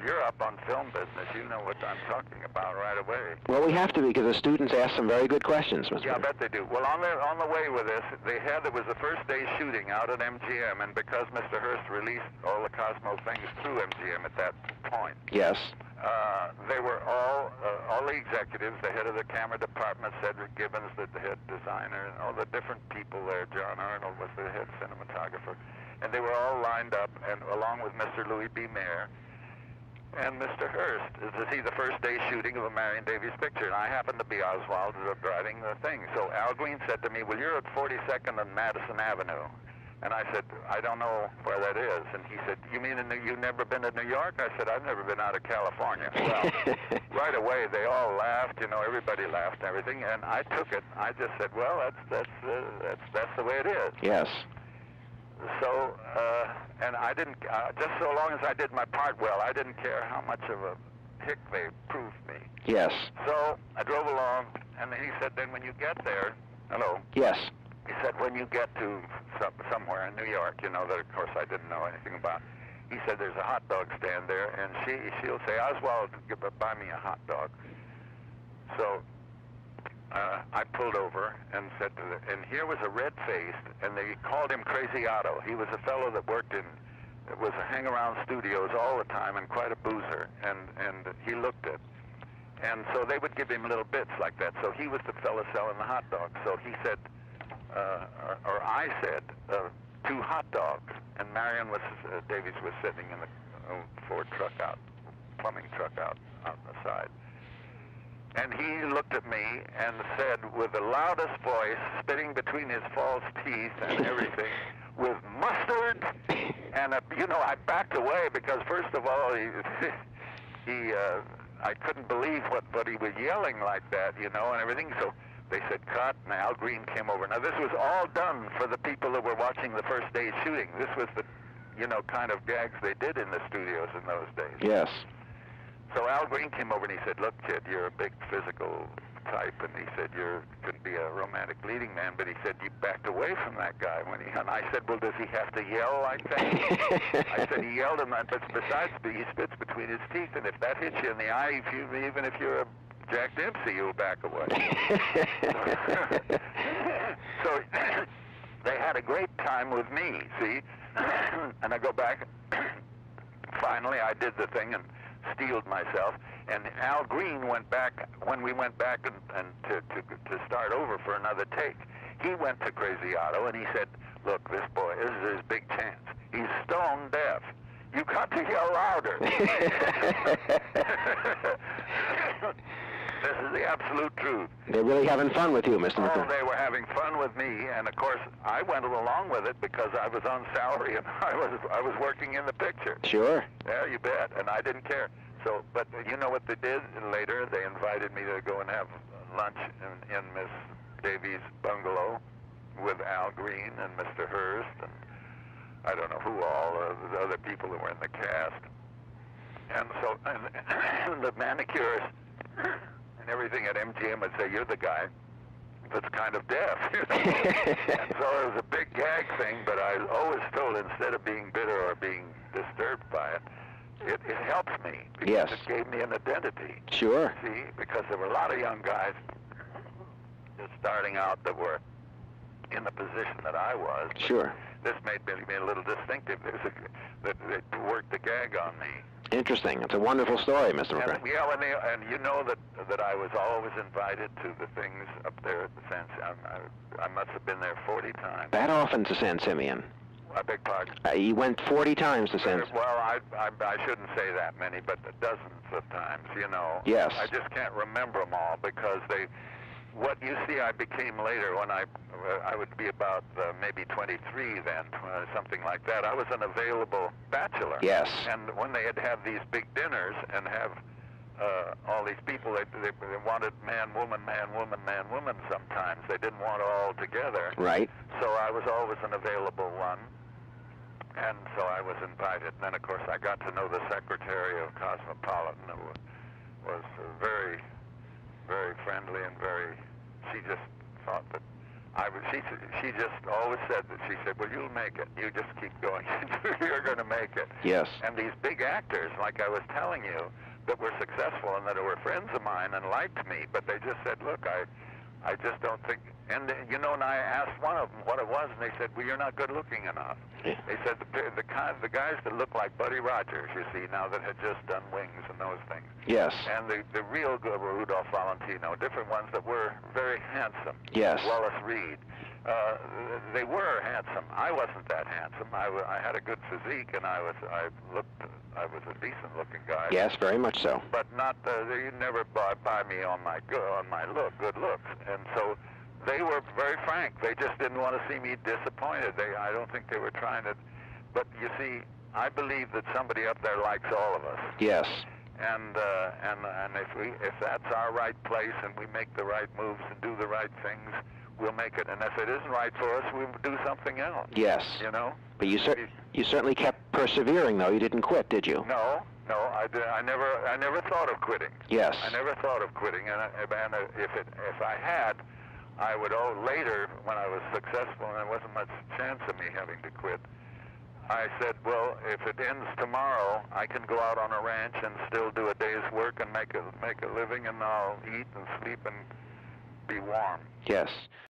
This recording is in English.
you're up on film business. You know what I'm talking about right away. Well, we have to, because the students ask some very good questions, Mr. Yeah, I bet they do. Well, on the way with this, it was the first day shooting out at MGM, and because Mr. Hearst released all the Cosmo things through MGM at that point. Yes. They were all the executives, the head of the camera department, Cedric Gibbons, the head designer, and all the different people there. John Arnold was the head cinematographer. And they were all lined up, and along with Mr. Louis B. Mayer and Mr. Hearst, to see the first day shooting of a Marion Davies picture. And I happened to be Oswald driving the thing. So Al Green said to me, well, you're at 42nd and Madison Avenue. And I said, I don't know where that is. And he said, you mean you've never been to New York? I said, I've never been out of California. Well, right away, they all laughed. You know, everybody laughed and everything. And I took it. I just said, well, that's the way it is. Yes. So, and I didn't, just so long as I did my part well, I didn't care how much of a hick they proved me. Yes. So I drove along, and he said, then when you get there, hello? Yes. He said, when you get to somewhere in New York, you know, that of course I didn't know anything about, he said, there's a hot dog stand there, and she'll say, Oswald, buy me a hot dog. So I pulled over and said and here was a red-faced, and they called him Crazy Otto. He was a fellow that worked was a hang-around studios all the time and quite a boozer, and he looked it. And so they would give him little bits like that. So he was the fellow selling the hot dogs. So he said, or I said, 2 hot dogs. And Marion Davies was sitting in the Ford truck plumbing truck out on the side. And he looked at me and said with the loudest voice, spitting between his false teeth and everything, with mustard. And, you know, I backed away because, first of all, I couldn't believe what he was yelling like that, you know, and everything. So they said, cut, and Al Green came over. Now, this was all done for the people that were watching the first day's shooting. This was the, you know, kind of gags they did in the studios in those days. Yes. So Al Green came over and he said, look, kid, you're a big physical type, and he said, you could be a romantic leading man, but he said, you backed away from that guy and I said, well, does he have to yell like that? I said, he yelled, but besides, he spits between his teeth, and if that hits you in the eye, even if you're a Jack Dempsey, you'll back away. So they had a great time with me, see? And I go back, finally I did the thing and steeled myself, and Al Green went back, when we went back and to start over for another take, he went to Crazy Otto and he said, look, this boy, this is his big chance. He's stone deaf. You got to yell louder. This is the absolute truth. They're really having fun with you, Mr. McCrea. Oh, they were having fun with me, and of course I went along with it because I was on salary and I was working in the picture. Sure. Yeah, you bet, and I didn't care. So, but you know what they did later? They invited me to go and have lunch in Miss Davies' bungalow with Al Green and Mr. Hearst and I don't know who all, the other people who were in the cast. And so, and the manicurist and everything at MGM would say, you're the guy that's kind of deaf. And so it was a big gag thing, but I always told, instead of being bitter or being disturbed by it, it helps me because yes. It gave me an identity. Sure. See, because there were a lot of young guys just starting out that were in the position that I was. Sure. This made me a little distinctive. They worked the gag on me. Interesting. It's a wonderful story, Mr. McCrea. Yeah, and you know that I was always invited to the things up there at the San I must have been there 40 times. That often to San Simeon? I beg pardon? You went 40 times to San Simeon. Well, I shouldn't say that many, but dozens of times, you know. Yes. I just can't remember them all because what you see I became later when I would be about maybe 23 then, something like that. I was an available bachelor. Yes. And when they had these big dinners and have all these people, they wanted man, woman, man, woman, man, woman sometimes. They didn't want it all together. Right. So I was always an available one. And so I was invited. And then, of course, I got to know the secretary of Cosmopolitan, who was very, very friendly and she just thought that She just always said that. She said, well, you'll make it. You just keep going. You're going to make it. Yes. And these big actors, like I was telling you, that were successful and that were friends of mine and liked me, but they just said, look, I just don't think, and you know, and I asked one of them what it was, and they said, well, you're not good looking enough. Yeah. They said the guys that look like Buddy Rogers, you see, now that had just done Wings and those things. Yes. And the real good Rudolph Valentino, different ones that were very handsome. Yes. Wallace Reed. They were handsome. I wasn't that handsome. I had a good physique, and I was a decent-looking guy. Yes, very much so. But not you never buy me on my good looks, and so they were very frank. They just didn't want to see me disappointed. I don't think they were trying to. But you see, I believe that somebody up there likes all of us. Yes. And if that's our right place and we make the right moves and do the right things, we'll make it. And if it isn't right for us, we'll do something else. Yes. You know? But you certainly kept persevering, though. You didn't quit, did you? No, I never thought of quitting. Yes. I never thought of quitting, and if I had, I would later, when I was successful and there wasn't much chance of me having to quit, I said, well, if it ends tomorrow, I can go out on a ranch and still do a day's work and make a living, and I'll eat and sleep and be warm. Yes.